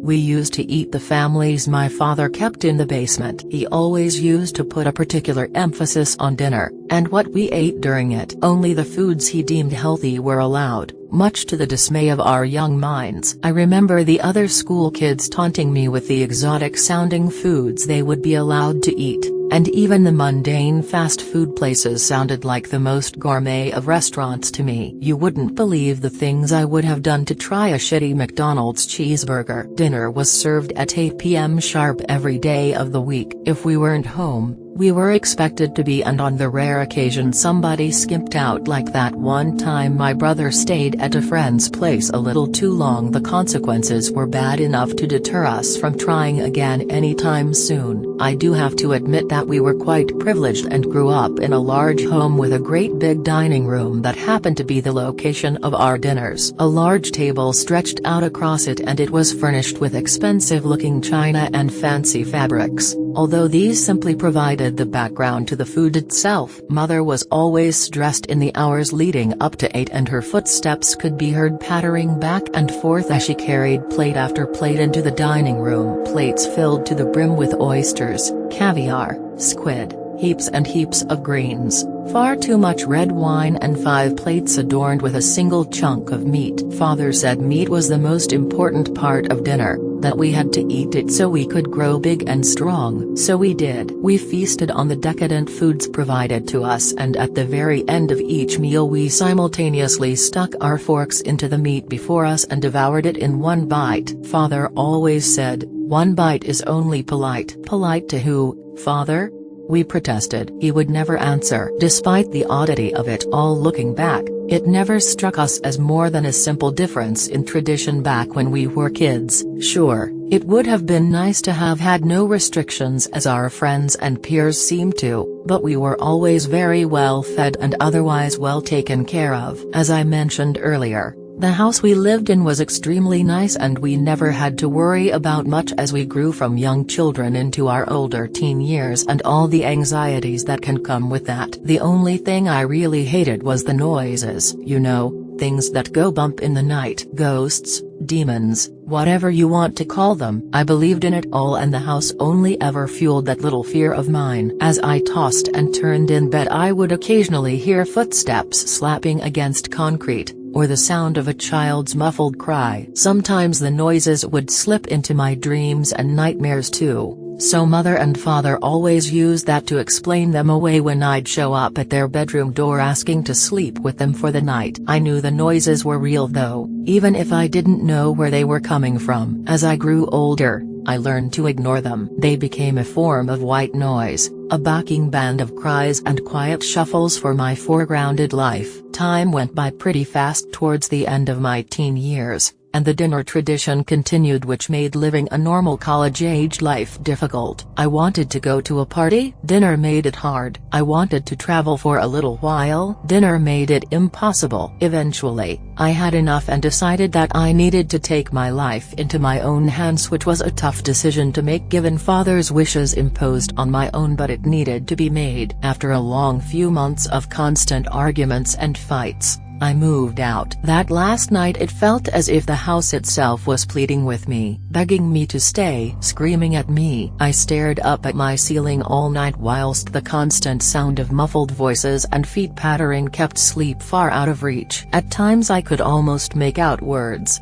We used to eat the families my father kept in the basement. He always used to put a particular emphasis on dinner, and what we ate during it. Only the foods he deemed healthy were allowed, much to the dismay of our young minds. I remember the other school kids taunting me with the exotic-sounding foods they would be allowed to eat, and even the mundane fast food places sounded like the most gourmet of restaurants to me. You wouldn't believe the things I would have done to try a shitty McDonald's cheeseburger. Dinner was served at 8 p.m. sharp every day of the week. If we weren't home, we were expected to be, and on the rare occasion somebody skimped out, like that one time my brother stayed at a friend's place a little too long. The consequences were bad enough to deter us from trying again anytime soon. I do have to admit that we were quite privileged and grew up in a large home with a great big dining room that happened to be the location of our dinners. A large table stretched out across it, and it was furnished with expensive-looking china and fancy fabrics, although these simply provided the background to the food itself. Mother was always dressed in the hours leading up to 8, and her footsteps could be heard pattering back and forth as she carried plate after plate into the dining room. Plates filled to the brim with oysters, caviar, squid, heaps and heaps of greens, far too much red wine, and 5 plates adorned with a single chunk of meat. Father said meat was the most important part of dinner, that we had to eat it so we could grow big and strong. So we did. We feasted on the decadent foods provided to us, and at the very end of each meal we simultaneously stuck our forks into the meat before us and devoured it in one bite. Father always said, "One bite is only polite." Polite to who, Father? We protested. He would never answer. Despite the oddity of it all, looking back, it never struck us as more than a simple difference in tradition back when we were kids. Sure, it would have been nice to have had no restrictions as our friends and peers seemed to, but we were always very well fed and otherwise well taken care of. As I mentioned earlier, the house we lived in was extremely nice, and we never had to worry about much as we grew from young children into our older teen years and all the anxieties that can come with that. The only thing I really hated was the noises. You know, things that go bump in the night. Ghosts, demons, whatever you want to call them. I believed in it all, and the house only ever fueled that little fear of mine. As I tossed and turned in bed, I would occasionally hear footsteps slapping against concrete, or the sound of a child's muffled cry. Sometimes the noises would slip into my dreams and nightmares too, so Mother and Father always used that to explain them away when I'd show up at their bedroom door asking to sleep with them for the night. I knew the noises were real though, even if I didn't know where they were coming from. As I grew older, I learned to ignore them. They became a form of white noise, a backing band of cries and quiet shuffles for my foregrounded life. Time went by pretty fast towards the end of my teen years, and the dinner tradition continued, which made living a normal college-age life difficult. I wanted to go to a party, dinner made it hard. I wanted to travel for a little while, dinner made it impossible. Eventually, I had enough and decided that I needed to take my life into my own hands, which was a tough decision to make given Father's wishes imposed on my own, but it needed to be made. After a long few months of constant arguments and fights, I moved out. That last night it felt as if the house itself was pleading with me, begging me to stay, screaming at me. I stared up at my ceiling all night whilst the constant sound of muffled voices and feet pattering kept sleep far out of reach. At times I could almost make out words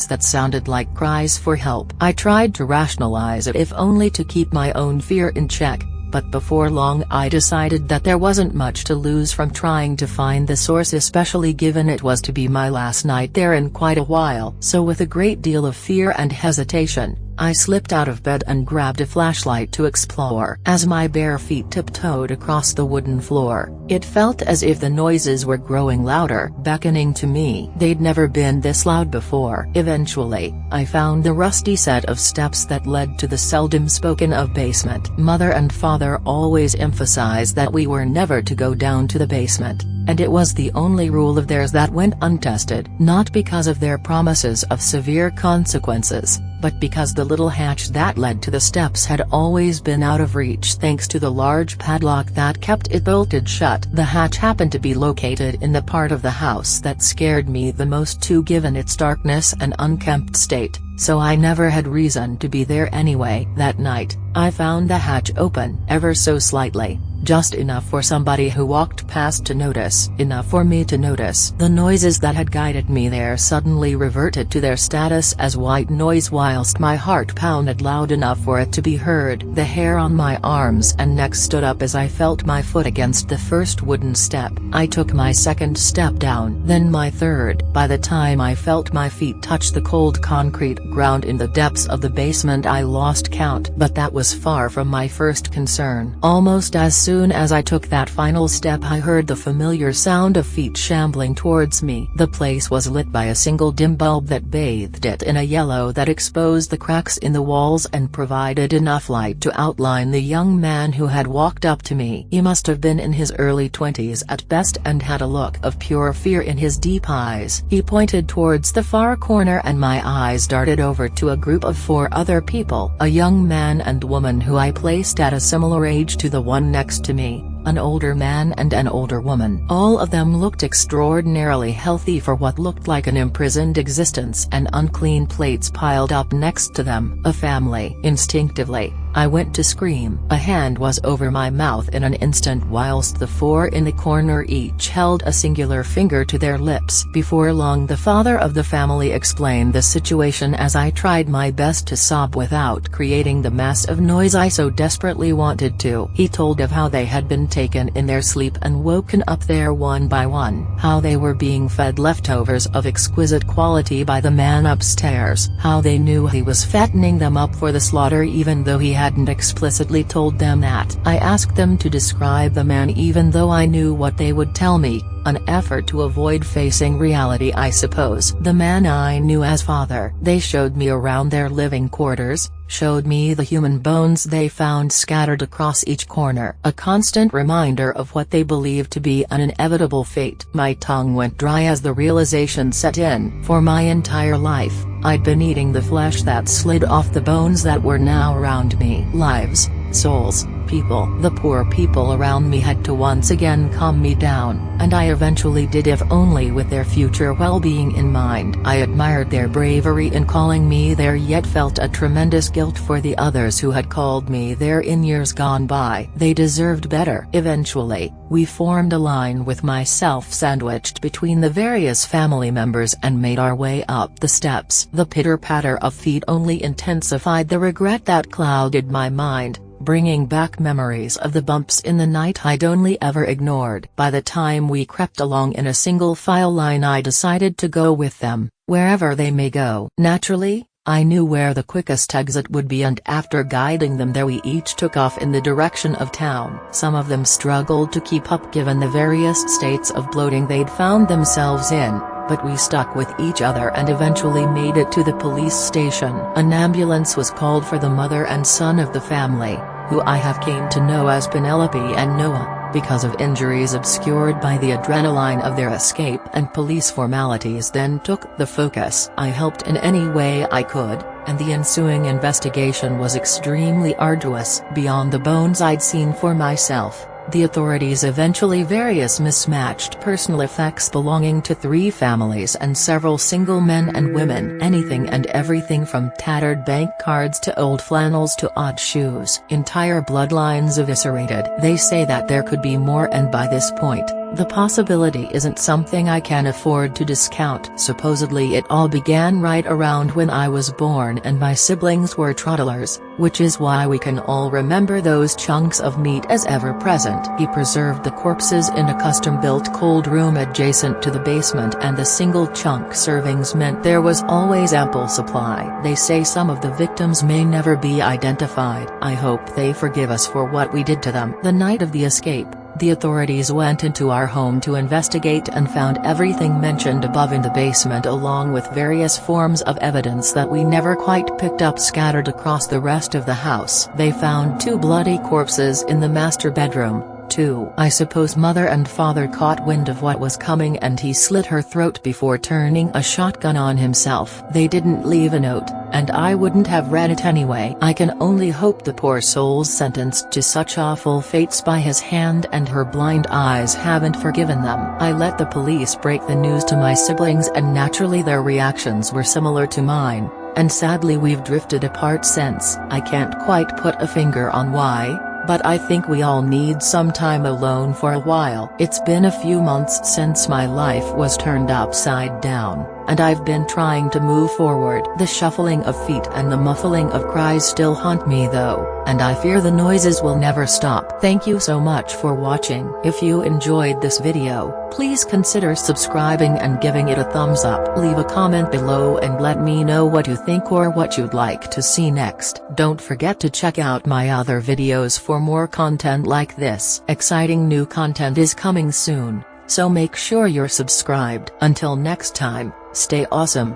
that sounded like cries for help. I tried to rationalize it, if only to keep my own fear in check, but before long I decided that there wasn't much to lose from trying to find the source, especially given it was to be my last night there in quite a while. So with a great deal of fear and hesitation, I slipped out of bed and grabbed a flashlight to explore. As my bare feet tiptoed across the wooden floor, it felt as if the noises were growing louder, beckoning to me. They'd never been this loud before. Eventually, I found the rusty set of steps that led to the seldom spoken of basement. Mother and Father always emphasized that we were never to go down to the basement, and it was the only rule of theirs that went untested. Not because of their promises of severe consequences, but because the little hatch that led to the steps had always been out of reach thanks to the large padlock that kept it bolted shut. The hatch happened to be located in the part of the house that scared me the most too, given its darkness and unkempt state, so I never had reason to be there anyway. That night, I found the hatch open ever so slightly. Just enough for somebody who walked past to notice. Enough for me to notice. The noises that had guided me there suddenly reverted to their status as white noise whilst my heart pounded loud enough for it to be heard. The hair on my arms and neck stood up as I felt my foot against the first wooden step. I took my second step down, then my third. By the time I felt my feet touch the cold concrete ground in the depths of the basement, I lost count. But that was far from my first concern. Almost as soon as I took that final step, I heard the familiar sound of feet shambling towards me. The place was lit by a single dim bulb that bathed it in a yellow that exposed the cracks in the walls and provided enough light to outline the young man who had walked up to me. He must have been in his early 20s at best and had a look of pure fear in his deep eyes. He pointed towards the far corner and my eyes darted over to a group of 4 other people, a young man and woman who I placed at a similar age to the one next to me, an older man and an older woman. All of them looked extraordinarily healthy for what looked like an imprisoned existence, and unclean plates piled up next to them. A family. Instinctively, I went to scream. A hand was over my mouth in an instant whilst the 4 in the corner each held a singular finger to their lips. Before long the father of the family explained the situation as I tried my best to sob without creating the mass of noise I so desperately wanted to. He told of how they had been taken in their sleep and woken up there one by one, how they were being fed leftovers of exquisite quality by the man upstairs, how they knew he was fattening them up for the slaughter even though he hadn't explicitly told them that. I asked them to describe the man even though I knew what they would tell me, an effort to avoid facing reality I suppose. The man I knew as father. They showed me around their living quarters, showed me the human bones they found scattered across each corner, a constant reminder of what they believed to be an inevitable fate. My tongue went dry as the realization set in. For my entire life, I'd been eating the flesh that slid off the bones that were now around me. Lives, souls, people. The poor people around me had to once again calm me down, and I eventually did, if only with their future well-being in mind. I admired their bravery in calling me there, yet felt a tremendous guilt for the others who had called me there in years gone by. They deserved better. Eventually, we formed a line with myself sandwiched between the various family members and made our way up the steps. The pitter-patter of feet only intensified the regret that clouded my mind, bringing back memories of the bumps in the night I'd only ever ignored. By the time we crept along in a single file line, I decided to go with them, wherever they may go. Naturally, I knew where the quickest exit would be, and after guiding them there we each took off in the direction of town. Some of them struggled to keep up given the various states of bloating they'd found themselves in, but we stuck with each other and eventually made it to the police station. An ambulance was called for the mother and son of the family, who I have came to know as Penelope and Noah, because of injuries obscured by the adrenaline of their escape, and police formalities then took the focus. I helped in any way I could, and the ensuing investigation was extremely arduous. Beyond the bones I'd seen for myself, the authorities eventually various mismatched personal effects belonging to 3 families and several single men and women. Anything and everything from tattered bank cards to old flannels to odd shoes. Entire bloodlines eviscerated. They say that there could be more, and by this point, the possibility isn't something I can afford to discount. Supposedly it all began right around when I was born and my siblings were toddlers, which is why we can all remember those chunks of meat as ever present. He preserved the corpses in a custom-built cold room adjacent to the basement, and the single chunk servings meant there was always ample supply. They say some of the victims may never be identified. I hope they forgive us for what we did to them. The night of the escape, the authorities went into our home to investigate and found everything mentioned above in the basement, along with various forms of evidence that we never quite picked up scattered across the rest of the house. They found 2 bloody corpses in the master bedroom. 2. I suppose mother and father caught wind of what was coming and he slit her throat before turning a shotgun on himself. They didn't leave a note, and I wouldn't have read it anyway. I can only hope the poor soul's sentenced to such awful fates by his hand and her blind eyes haven't forgiven them. I let the police break the news to my siblings, and naturally their reactions were similar to mine. and sadly we've drifted apart since. I can't quite put a finger on why, but I think we all need some time alone for a while. It's been a few months since my life was turned upside down, and I've been trying to move forward. The shuffling of feet and the muffling of cries still haunt me though, and I fear the noises will never stop. Thank you so much for watching. If you enjoyed this video, please consider subscribing and giving it a thumbs up. Leave a comment below and let me know what you think or what you'd like to see next. Don't forget to check out my other videos for more content like this. Exciting new content is coming soon, so make sure you're subscribed. Until next time, stay awesome.